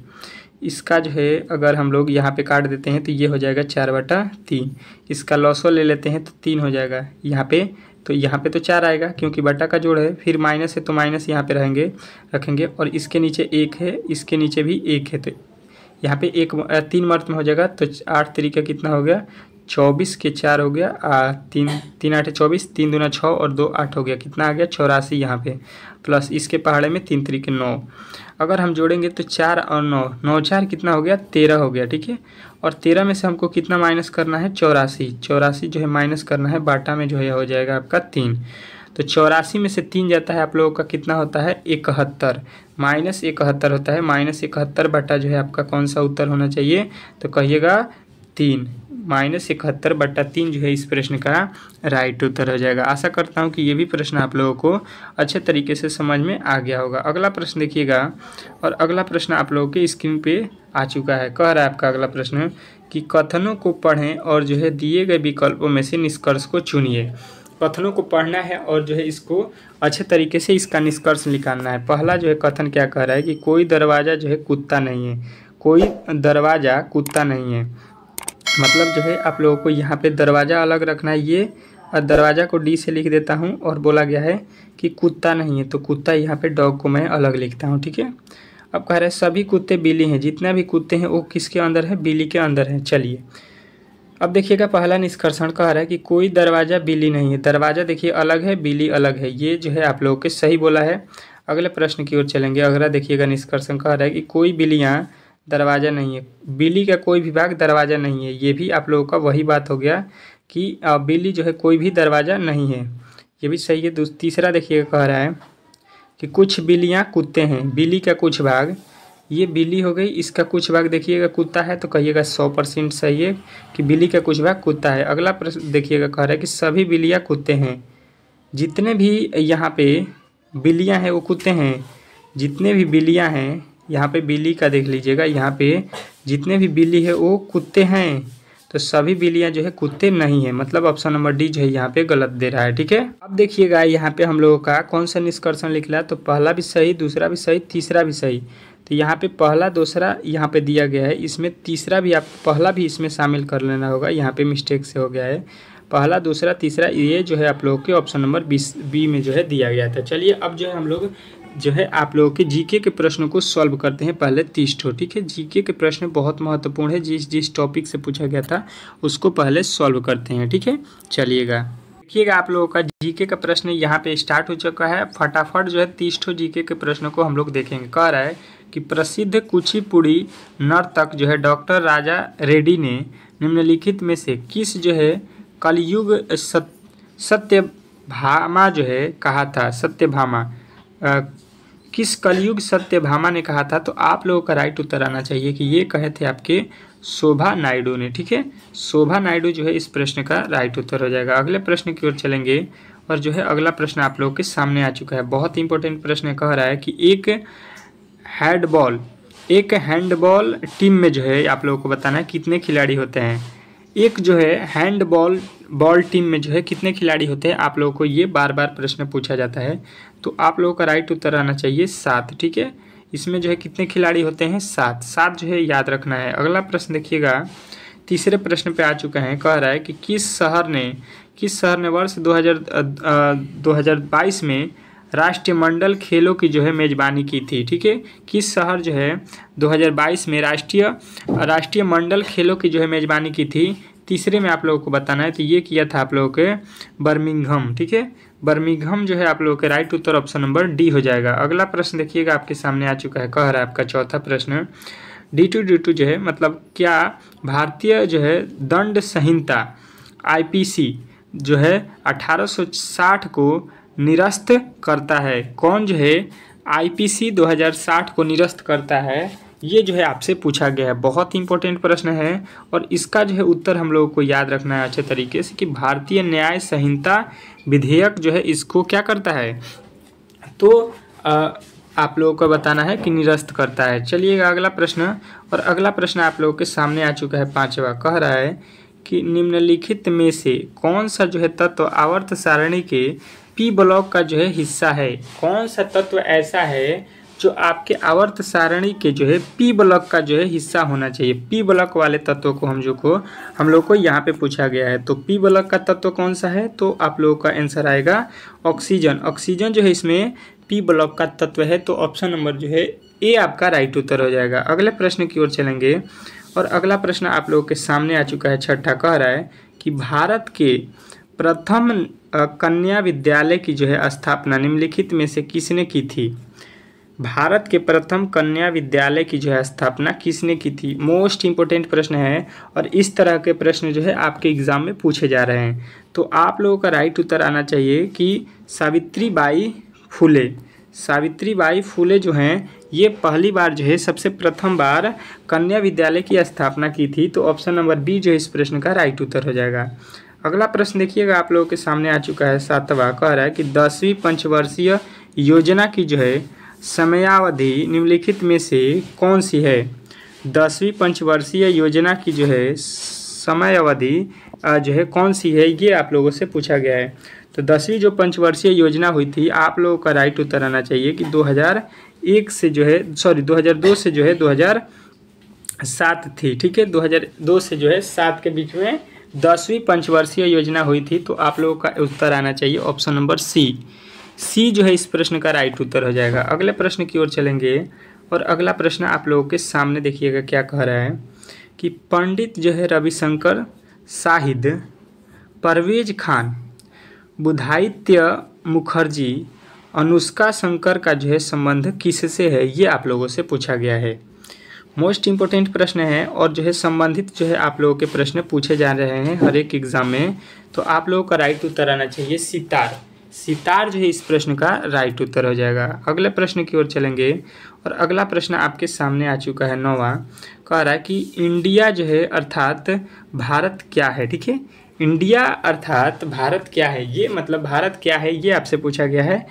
इसका जो है अगर हम लोग यहाँ पे काट देते हैं तो ये हो जाएगा 4/3। इसका लॉसो ले लेते हैं तो 3 हो जाएगा यहाँ पे, तो यहाँ पे तो 4 आएगा क्योंकि बटा का जोड़ है, फिर माइनस है तो माइनस यहाँ पे रखेंगे। और इसके नीचे 1 है, इसके नीचे भी 1 है, तो यहाँ पे 3 मर्त में हो जाएगा तो 8 तरीका कितना हो गया 24 के 4 हो गया 3 3 8 24 3 दूना 6 और 2 8 हो गया कितना आ गया 84 यहाँ पे प्लस इसके पहाड़े में 3 तरीके 9। अगर हम जोड़ेंगे तो 4 और 9 9 4 कितना हो गया 13 हो गया ठीक है। और 13 में से हमको कितना माइनस करना है 84 84 जो है माइनस करना है बाटा में जो है हो जाएगा आपका 3। तो 84 में से 3 जाता है आप लोगों का कितना होता है 71 -71 होता है। -71 बटा जो है आपका कौन सा उत्तर होना चाहिए तो कहिएगा 3 -71/3 जो है इस प्रश्न का राइट उत्तर हो जाएगा। आशा करता हूँ कि ये भी प्रश्न आप लोगों को अच्छे तरीके से समझ में आ गया होगा। अगला प्रश्न देखिएगा और अगला प्रश्न आप लोगों के स्क्रीन पे आ चुका है। कह रहा है आपका अगला प्रश्न कि कथनों को पढ़ें और जो है दिए गए विकल्पों में से निष्कर्ष को चुनिए। कथनों को पढ़ना है और जो है इसको अच्छे तरीके से इसका निष्कर्ष निकालना है। पहला जो है कथन क्या कह रहा है कि कोई दरवाज़ा जो है कुत्ता नहीं है, कोई दरवाज़ा कुत्ता नहीं है। मतलब जो है आप लोगों को यहाँ पे दरवाज़ा अलग रखना है ये, और दरवाज़ा को डी से लिख देता हूँ और बोला गया है कि कुत्ता नहीं है तो कुत्ता यहाँ पे डॉग को मैं अलग लिखता हूँ ठीक है। अब कह रहे हैं सभी कुत्ते बिल्ली हैं, जितने भी कुत्ते हैं वो किसके अंदर है बिल्ली के अंदर है। चलिए अब देखिएगा पहला निष्कर्षण कह रहा है कि कोई दरवाज़ा बिल्ली नहीं है। दरवाज़ा देखिए अलग है बिल्ली अलग है, ये जो है आप लोगों के सही बोला है। अगले प्रश्न की ओर चलेंगे। अगला देखिएगा निष्कर्षण कह रहा है कि कोई बिल्लियाँ दरवाज़ा नहीं है, बिल्ली का कोई भी भाग दरवाज़ा नहीं है। ये भी आप लोगों का वही बात हो गया कि बिल्ली जो है कोई भी दरवाज़ा नहीं है, ये भी सही है। तीसरा देखिएगा कह रहा है कि कुछ बिल्लियाँ कुत्ते हैं, बिल्ली का कुछ भाग, ये बिल्ली हो गई, इसका कुछ भाग देखिएगा कुत्ता है तो कहिएगा 100% सही है कि बिल्ली का कुछ भाग कुत्ता है। अगला प्रश्न देखिएगा कह रहा है कि सभी बिल्लियाँ कुत्ते हैं, जितने भी यहाँ पे बिल्लियाँ हैं वो कुत्ते हैं। जितने भी बिल्लियाँ हैं यहाँ पे बिल्ली का देख लीजिएगा, यहाँ पे जितने भी बिल्ली है वो कुत्ते हैं, तो सभी बिल्लियाँ जो है कुत्ते नहीं है। मतलब ऑप्शन नंबर डी जो है यहाँ पे गलत दे रहा है ठीक है। अब देखिएगा यहाँ पे हम लोगों का कौन सा निष्कर्षण निकला, तो पहला भी सही, दूसरा भी सही, तीसरा भी सही। तो यहाँ पे पहला दूसरा यहाँ पे दिया गया है, इसमें तीसरा भी आप पहला भी इसमें शामिल कर लेना होगा, यहाँ पे मिस्टेक से हो गया है। पहला दूसरा तीसरा ये जो है आप लोगों के ऑप्शन नंबर बी में जो है दिया गया था। चलिए अब जो है हम लोग जो है आप लोगों के जीके के प्रश्नों को सॉल्व करते हैं। पहले 30 ठो ठीक है। जीके के प्रश्न बहुत महत्वपूर्ण है, जिस टॉपिक से पूछा गया था उसको पहले सॉल्व करते हैं ठीक है। चलिएगा देखिएगा आप लोगों का जीके का प्रश्न यहाँ पे स्टार्ट हो चुका है। फटाफट जो है 30 ठो जीके के प्रश्नों को हम लोग देखेंगे। कह रहा है कि प्रसिद्ध कुचिपुड़ी नर्तक जो है डॉक्टर राजा रेड्डी ने निम्नलिखित में से किस जो है कलयुग सत्यभामा जो है कहा था, सत्यभामा किस कलयुग सत्यभामा ने कहा था। तो आप लोगों का राइट उत्तर आना चाहिए कि ये कहे थे आपके शोभा नायडू ने ठीक है। शोभा नायडू जो है इस प्रश्न का राइट उत्तर हो जाएगा। अगले प्रश्न की ओर चलेंगे और जो है अगला प्रश्न आप लोगों के सामने आ चुका है। बहुत इंपॉर्टेंट प्रश्न कह रहा है कि एक हैंडबॉल टीम में जो है आप लोगों को बताना है कितने खिलाड़ी होते हैं। एक जो है हैंडबॉल टीम में जो है कितने खिलाड़ी होते हैं, आप लोगों को ये बार बार प्रश्न पूछा जाता है। तो आप लोगों का राइट उत्तर आना चाहिए 7 ठीक है। इसमें जो है कितने खिलाड़ी होते हैं 7 जो है याद रखना है। अगला प्रश्न देखिएगा, तीसरे प्रश्न पे आ चुका है। कह रहा है कि किस शहर ने वर्ष 2022 में राष्ट्रमंडल खेलों की जो है मेज़बानी की थी ठीक है। किस शहर जो है 2022 में राष्ट्रीय मंडल खेलों की जो है मेज़बानी की थी। तीसरे में आप लोगों को बताना है तो ये किया था आप लोगों के बर्मिंघम ठीक है। बर्मिंघम जो है आप लोगों के राइट उत्तर ऑप्शन नंबर डी हो जाएगा। अगला प्रश्न देखिएगा आपके सामने आ चुका है। कह रहा है आपका चौथा प्रश्न D2 जो है मतलब क्या भारतीय जो है दंड संहिता IPC जो है 1860 को निरस्त करता है। कौन जो है IPC 2060 को निरस्त करता है, ये जो है आपसे पूछा गया है। बहुत इंपॉर्टेंट प्रश्न है और इसका जो है उत्तर हम लोगों को याद रखना है अच्छे तरीके से कि भारतीय न्याय संहिता विधेयक जो है इसको क्या करता है, तो आप लोगों को बताना है कि निरस्त करता है। चलिएगा अगला प्रश्न, और अगला प्रश्न आप लोगों के सामने आ चुका है पांचवा। कह रहा है कि निम्नलिखित में से कौन सा जो है तत्व आवर्त सारणी के पी ब्लॉक का जो है हिस्सा है। कौन सा तत्व ऐसा है जो आपके आवर्त सारणी के जो है पी ब्लॉक का जो है हिस्सा होना चाहिए। पी ब्लॉक वाले तत्वों को हम लोग को यहाँ पे पूछा गया है। तो पी ब्लॉक का तत्व कौन सा है, तो आप लोगों का आंसर आएगा ऑक्सीजन। ऑक्सीजन जो है इसमें पी ब्लॉक का तत्व है, तो ऑप्शन नंबर जो है ए आपका राइट उत्तर हो जाएगा। अगले प्रश्न की ओर चलेंगे और अगला प्रश्न आप लोगों के सामने आ चुका है। छठा कह रहा है कि भारत के प्रथम कन्या विद्यालय की जो है स्थापना निम्नलिखित में से किसने की थी। भारत के प्रथम कन्या विद्यालय की जो है स्थापना किसने की थी। मोस्ट इम्पोर्टेंट प्रश्न है और इस तरह के प्रश्न जो है आपके एग्जाम में पूछे जा रहे हैं। तो आप लोगों का राइट उत्तर आना चाहिए कि सावित्रीबाई फुले। सावित्रीबाई फुले जो हैं ये पहली बार जो है सबसे प्रथम बार कन्या विद्यालय की स्थापना की थी। तो ऑप्शन नंबर बी जो है इस प्रश्न का राइट उत्तर हो जाएगा। अगला प्रश्न देखिएगा आप लोगों के सामने आ चुका है। सातवां कह रहा है कि 10वीं पंचवर्षीय योजना की जो है समयावधि निम्नलिखित में से कौन सी है। 10वीं पंचवर्षीय योजना की जो है समय अवधि जो है कौन सी है, ये आप लोगों से पूछा गया है। तो 10वीं जो पंचवर्षीय योजना हुई थी, आप लोगों का राइट उत्तर आना चाहिए कि 2002 से जो है 2007 थी। ठीक है, 2002 से जो है 7 के बीच में 10वीं पंचवर्षीय योजना हुई थी। तो आप लोगों का उत्तर आना चाहिए ऑप्शन नंबर सी जो है इस प्रश्न का राइट उत्तर हो जाएगा। अगले प्रश्न की ओर चलेंगे और अगला प्रश्न आप लोगों के सामने देखिएगा क्या कह रहा है कि पंडित जो है रविशंकर शाहिद, परवेज खान, बुधायित्य मुखर्जी, अनुष्का शंकर का जो है संबंध किससे है, ये आप लोगों से पूछा गया है। मोस्ट इम्पोर्टेंट प्रश्न है और जो है संबंधित जो है आप लोगों के प्रश्न पूछे जा रहे हैं हर एक एग्जाम में। तो आप लोगों का राइट उत्तर आना चाहिए सितार। सितार जो है इस प्रश्न का राइट उत्तर हो जाएगा। अगले प्रश्न की ओर चलेंगे और अगला प्रश्न आपके सामने आ चुका है। 9वां कह रहा है कि इंडिया जो है अर्थात भारत क्या है। ठीक है, इंडिया अर्थात भारत क्या है, ये मतलब भारत क्या है ये आपसे पूछा गया है।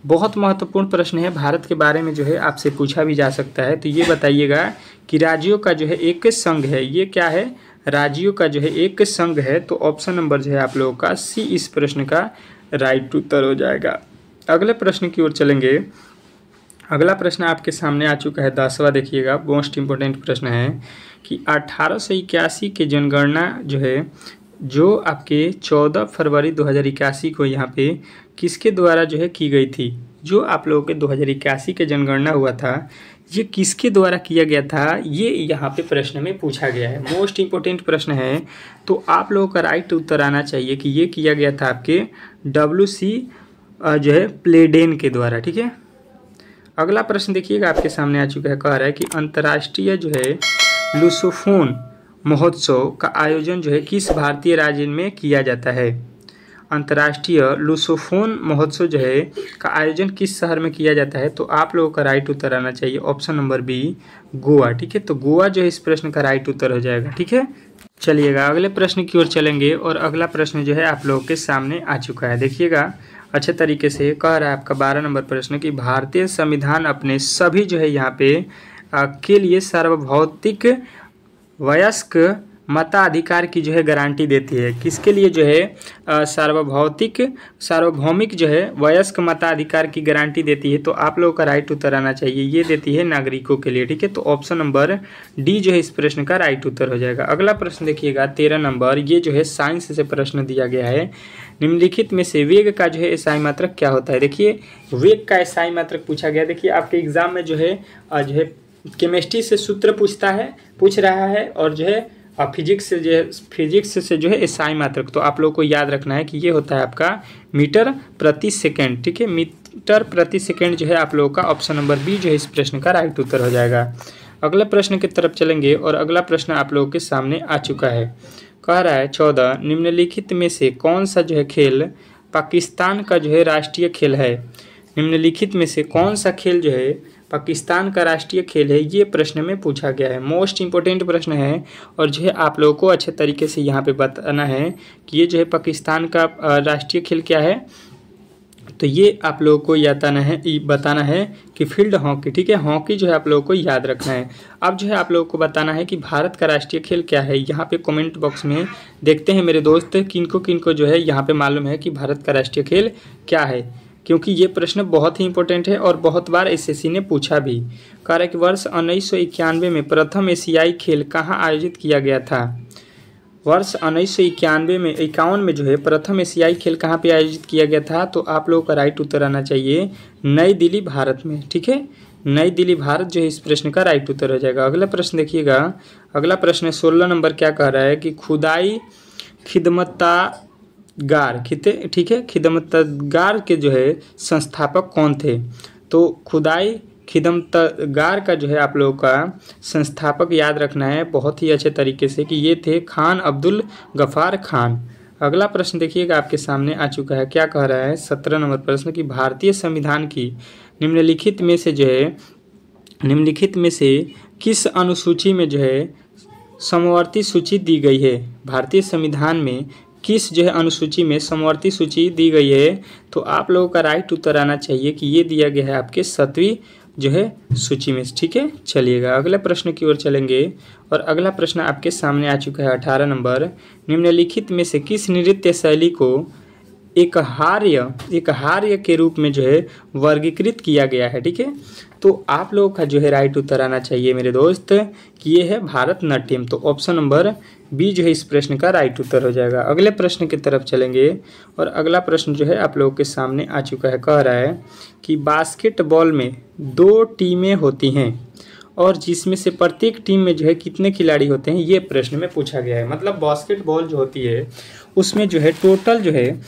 बहुत महत्वपूर्ण प्रश्न है, भारत के बारे में जो है आपसे पूछा भी जा सकता है। तो ये बताइएगा कि राज्यों का जो है एक संघ है, ये क्या है, राज्यों का जो है एक संघ है। तो ऑप्शन नंबर जो है आप लोगों का सी इस प्रश्न का राइट उत्तर हो जाएगा। अगले प्रश्न की ओर चलेंगे। अगला प्रश्न आपके सामने आ चुका है 10वां, देखिएगा मोस्ट इम्पोर्टेंट प्रश्न है कि 1881 की जनगणना जो है जो आपके 14 फरवरी 2081 को यहाँ पे किसके द्वारा जो है की गई थी। जो आप लोगों के 2081 के जनगणना हुआ था ये किसके द्वारा किया गया था, ये यहाँ पे प्रश्न में पूछा गया है। मोस्ट इम्पोर्टेंट प्रश्न है। तो आप लोगों का राइट उत्तर आना चाहिए कि ये किया गया था आपके WC जो है प्लेडेन के द्वारा। ठीक है, अगला प्रश्न देखिएगा आपके सामने आ चुका है। कह रहा है कि अंतर्राष्ट्रीय जो है लुसोफोन महोत्सव का आयोजन जो है किस भारतीय राज्य में किया जाता है। अंतर्राष्ट्रीय लुसोफोन महोत्सव जो है का आयोजन किस शहर में किया जाता है। तो आप लोगों का राइट उत्तर आना चाहिए ऑप्शन नंबर बी गोवा। ठीक है, तो गोवा जो है इस प्रश्न का राइट उत्तर हो जाएगा। ठीक है, चलिएगा अगले प्रश्न की ओर चलेंगे और अगला प्रश्न जो है आप लोगों के सामने आ चुका है। देखिएगा अच्छे तरीके से कह रहा है आपका 12 नंबर प्रश्न कि भारतीय संविधान अपने सभी जो है यहाँ पे के लिए सार्वभौतिक वयस्क मताधिकार की जो है गारंटी देती है। किसके लिए जो है सार्वभौमिक जो है वयस्क मताधिकार की गारंटी देती है। तो आप लोगों का राइट उत्तर आना चाहिए, ये देती है नागरिकों के लिए। ठीक है, तो ऑप्शन नंबर डी जो है इस प्रश्न का राइट उत्तर हो जाएगा। अगला प्रश्न देखिएगा 13 नंबर, ये जो है साइंस से प्रश्न दिया गया है। निम्नलिखित में से वेग का जो है एसआई मात्रक क्या होता है। देखिए वेग का एसआई मात्रक पूछा गया। देखिए आपके एग्जाम में जो है केमिस्ट्री से सूत्र पूछ रहा है और जो है फिजिक्स से जो है एसआई मात्रक। तो आप लोग को याद रखना है कि ये होता है आपका मीटर प्रति सेकंड। ठीक है, मीटर प्रति सेकंड जो है आप लोगों का ऑप्शन नंबर बी जो है इस प्रश्न का राइट उत्तर हो जाएगा। अगले प्रश्न की तरफ चलेंगे और अगला प्रश्न आप लोगों के सामने आ चुका है। कह रहा है 14 निम्नलिखित में से कौन सा जो है खेल पाकिस्तान का जो है राष्ट्रीय खेल है। निम्नलिखित में से कौन सा खेल जो है पाकिस्तान का राष्ट्रीय खेल है, ये प्रश्न में पूछा गया है। मोस्ट इम्पोर्टेंट प्रश्न है और जो है आप लोगों को अच्छे तरीके से यहाँ पे बताना है कि ये जो है पाकिस्तान का राष्ट्रीय खेल क्या है। तो ये आप लोगों को बताना है कि फील्ड हॉकी। ठीक है, हॉकी जो है आप लोगों को याद रखना है। अब जो है आप लोगों को बताना है कि भारत का राष्ट्रीय खेल क्या है। यहाँ पे कमेंट बॉक्स में देखते हैं मेरे दोस्त किनको जो है यहाँ पे मालूम है कि भारत का राष्ट्रीय खेल क्या है, क्योंकि ये प्रश्न बहुत ही इंपॉर्टेंट है और बहुत बार एसएससी ने पूछा भी। कह रहा है कि वर्ष 1991 में प्रथम एशियाई खेल कहाँ आयोजित किया गया था। वर्ष 1951 में जो है प्रथम एशियाई खेल कहाँ पे आयोजित किया गया था। तो आप लोगों का राइट उत्तर आना चाहिए नई दिल्ली भारत में। ठीक है, नई दिल्ली भारत जो है इस प्रश्न का राइट उत्तर हो जाएगा। अगला प्रश्न देखिएगा, अगला प्रश्न है 16 नंबर, क्या कह रहा है कि खुदाई खिदमतगार ठीक है, खिदमतगार के जो है संस्थापक कौन थे? तो खुदाई खिदमतगार का जो है आप लोगों का संस्थापक याद रखना है बहुत ही अच्छे तरीके से कि ये थे खान अब्दुल गफ़ार खान। अगला प्रश्न देखिएगा आपके सामने आ चुका है, क्या कह रहा है 17 नंबर प्रश्न कि भारतीय संविधान की निम्नलिखित में से किस अनुसूची में जो है समवर्ती सूची दी गई है? भारतीय संविधान में किस जो है अनुसूची में समवर्ती सूची दी गई है? तो आप लोगों का राइट उत्तर आना चाहिए कि ये दिया गया है आपके 7वीं जो है सूची में, ठीक है। चलिएगा अगले प्रश्न की ओर चलेंगे और अगला प्रश्न आपके सामने आ चुका है 18 नंबर, निम्नलिखित में से किस नृत्य शैली को एक हार्य के रूप में जो है वर्गीकृत किया गया है? ठीक है, तो आप लोगों का जो है राइट उत्तर आना चाहिए मेरे दोस्त कि ये है भारतनाट्यम। तो ऑप्शन नंबर बी जो है इस प्रश्न का राइट उत्तर हो जाएगा। अगले प्रश्न की तरफ चलेंगे और अगला प्रश्न जो है आप लोगों के सामने आ चुका है, कह रहा है कि बास्केटबॉल में 2 टीमें होती हैं और जिसमें से प्रत्येक टीम में जो है कितने खिलाड़ी होते हैं, ये प्रश्न में पूछा गया है। मतलब बास्केटबॉल जो होती है उसमें जो है टोटल जो है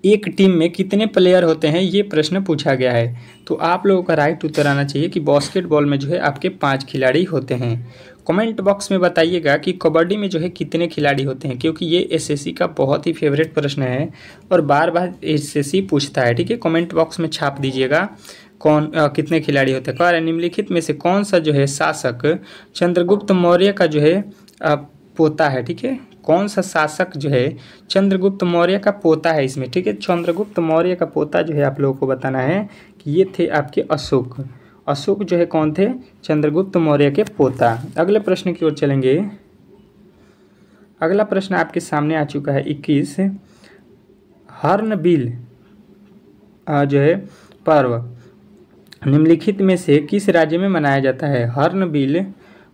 एक टीम में कितने प्लेयर होते हैं, ये प्रश्न पूछा गया है। तो आप लोगों का राइट उत्तर आना चाहिए कि बास्केटबॉल में जो है आपके 5 खिलाड़ी होते हैं। कमेंट बॉक्स में बताइएगा कि कबड्डी में जो है कितने खिलाड़ी होते हैं, क्योंकि ये एसएससी का बहुत ही फेवरेट प्रश्न है और बार बार एसएससी पूछता है। ठीक है, कमेंट बॉक्स में छाप दीजिएगा कितने खिलाड़ी होते हैं। कह रहे हैं निम्नलिखित में से कौन सा जो है शासक चंद्रगुप्त मौर्य का जो है पोता है? ठीक है, कौन सा शासक जो है चंद्रगुप्त मौर्य का पोता है इसमें? ठीक है, चंद्रगुप्त मौर्य का पोता जो है आप लोगों को बताना है कि ये थे आपके अशोक जो है कौन थे? चंद्रगुप्त मौर्य के पोता। अगले प्रश्न की ओर चलेंगे। अगला प्रश्न आपके सामने आ चुका है 21, हॉर्नबिल जो है पर्व निम्नलिखित में से किस राज्य में मनाया जाता है? हॉर्नबिल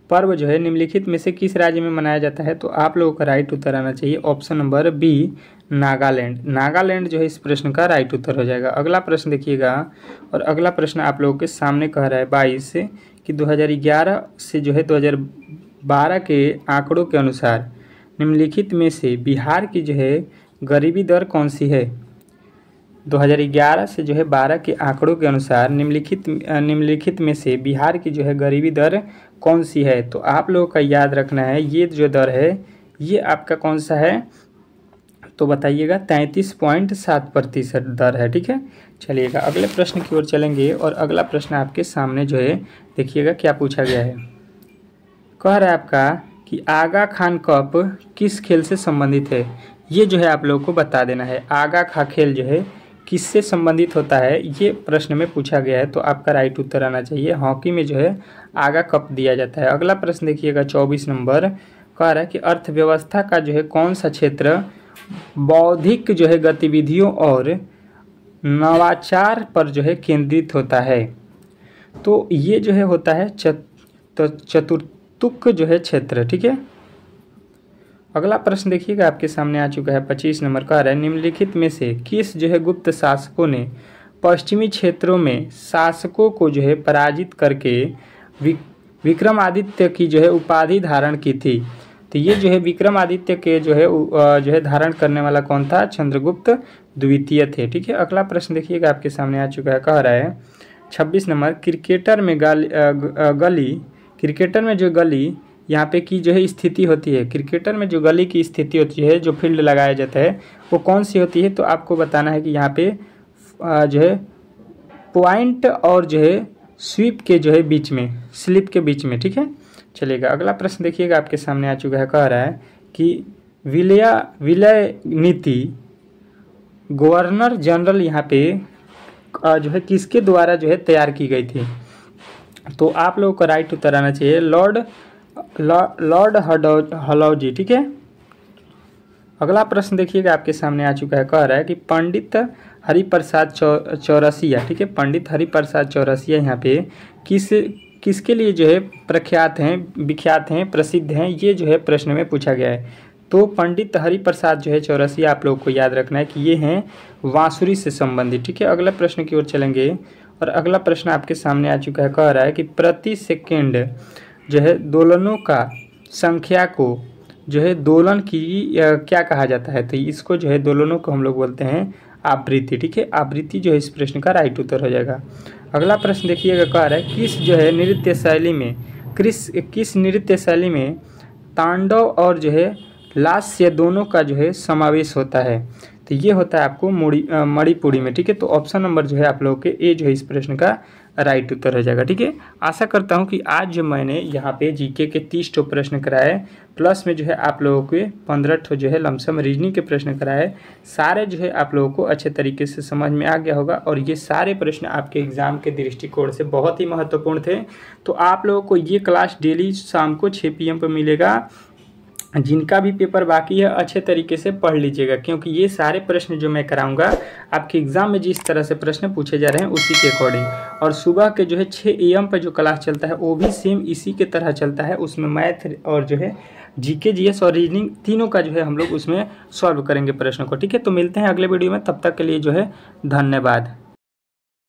पर्व जो है निम्नलिखित में से किस राज्य में मनाया जाता है? तो आप लोगों का राइट उत्तर आना चाहिए option number B, Nagaland. Nagaland जो है इस प्रश्न का राइट उत्तर हो जाएगा। अगला प्रश्न देखिएगा और अगला प्रश्न आप लोगों के सामने कह रहा है 22 कि 2011 से जो है 2012 के आंकड़ों के अनुसार निम्नलिखित में से बिहार की जो है गरीबी दर कौन सी है? 2011 से जो है 12 के आंकड़ों के अनुसार निम्नलिखित में से बिहार की जो है गरीबी दर कौन सी है? तो आप लोगों का याद रखना है ये जो दर है ये आपका कौन सा है? तो बताइएगा 33.7% दर है। ठीक है, चलिएगा अगले प्रश्न की ओर चलेंगे और अगला प्रश्न आपके सामने जो है देखिएगा क्या पूछा गया है। कह रहा है आपका कि आगा खान कप किस खेल से संबंधित है? ये जो है आप लोगों को बता देना है। आगा खा खेल जो है किससे संबंधित होता है, ये प्रश्न में पूछा गया है। तो आपका राइट उत्तर आना चाहिए हॉकी में जो है आगा कप दिया जाता है। अगला प्रश्न देखिएगा 24 नंबर, कह रहा है कि अर्थव्यवस्था का जो है कौन सा क्षेत्र बौद्धिक जो है गतिविधियों और नवाचार पर जो है केंद्रित होता है? तो ये जो है होता है चतुर्थुक जो है क्षेत्र। ठीक है, अगला प्रश्न देखिएगा आपके सामने आ चुका है 25 नंबर, कह रहा है निम्नलिखित में से किस जो है गुप्त शासकों ने पश्चिमी क्षेत्रों में शासकों को जो है पराजित करके विक्रमादित्य की जो है उपाधि धारण की थी? तो ये जो है विक्रमादित्य के जो है धारण करने वाला कौन था? चंद्रगुप्त द्वितीय थे। ठीक है, अगला प्रश्न देखिएगा आपके सामने आ चुका है, कह रहा है 26 नंबर, क्रिकेटर में जो गली यहाँ पे की जो है स्थिति होती है, क्रिकेटर में जो गली की स्थिति होती है, जो फील्ड लगाया जाता है वो कौन सी होती है? तो आपको बताना है कि यहाँ पे जो है पॉइंट और जो है स्लिप के बीच में। ठीक है, चलिएगा अगला प्रश्न देखिएगा आपके सामने आ चुका है, कह रहा है कि विलय नीति गवर्नर जनरल यहाँ पे जो है किसके द्वारा जो है तैयार की गई थी? तो आप लोगों को राइट उत्तर आना चाहिए लॉर्ड हलौजी। ठीक है, अगला प्रश्न देखिएगा आपके सामने आ चुका है, कह रहा है कि पंडित हरिप्रसाद चौरसिया, ठीक है, पंडित हरिप्रसाद चौरसिया यहाँ पे किसके लिए जो है विख्यात हैं, प्रसिद्ध हैं, ये जो है प्रश्न में पूछा गया है। तो पंडित हरिप्रसाद जो है चौरसिया आप लोगों को याद रखना है कि ये हैं बांसुरी से संबंधित। ठीक है, अगला प्रश्न की ओर चलेंगे और अगला प्रश्न आपके सामने आ चुका है, कह रहा है कि प्रति सेकेंड जो है दोलनों का संख्या को जो है दोलन की क्या कहा जाता है। तो इसको जो है दोलनों को हम लोग बोलते हैं आवृत्ति। ठीक है, आवृत्ति जो है इस प्रश्न का राइट उत्तर हो जाएगा। अगला प्रश्न देखिएगा, कह रहा है किस जो है नृत्य शैली में किस नृत्य शैली में तांडव और जो है लास्य दोनों का जो है समावेश होता है। तो ये होता है आपको मणिपुरी में। ठीक है, तो ऑप्शन नंबर जो है आप लोगों के ए जो है इस प्रश्न का राइट उत्तर हो जाएगा। ठीक है, आशा करता हूँ कि आज जो मैंने यहाँ पे जीके के 30 ठो प्रश्न कराए, प्लस में जो है आप लोगों के 15 ठो जो है लमसम रीजनिंग के प्रश्न कराए, सारे जो है आप लोगों को अच्छे तरीके से समझ में आ गया होगा। और ये सारे प्रश्न आपके एग्जाम के दृष्टिकोण से बहुत ही महत्वपूर्ण थे। तो आप लोगों को ये क्लास डेली शाम को 6 PM पर मिलेगा। जिनका भी पेपर बाकी है अच्छे तरीके से पढ़ लीजिएगा, क्योंकि ये सारे प्रश्न जो मैं कराऊंगा आपके एग्ज़ाम में जिस तरह से प्रश्न पूछे जा रहे हैं उसी के अकॉर्डिंग। और सुबह के जो है 6 AM पर जो क्लास चलता है वो भी सेम इसी के तरह चलता है। उसमें मैथ और जो है जीके जीएस और रीजनिंग तीनों का जो है हम लोग उसमें सॉल्व करेंगे प्रश्नों को। ठीक है, तो मिलते हैं अगले वीडियो में, तब तक के लिए जो है धन्यवाद।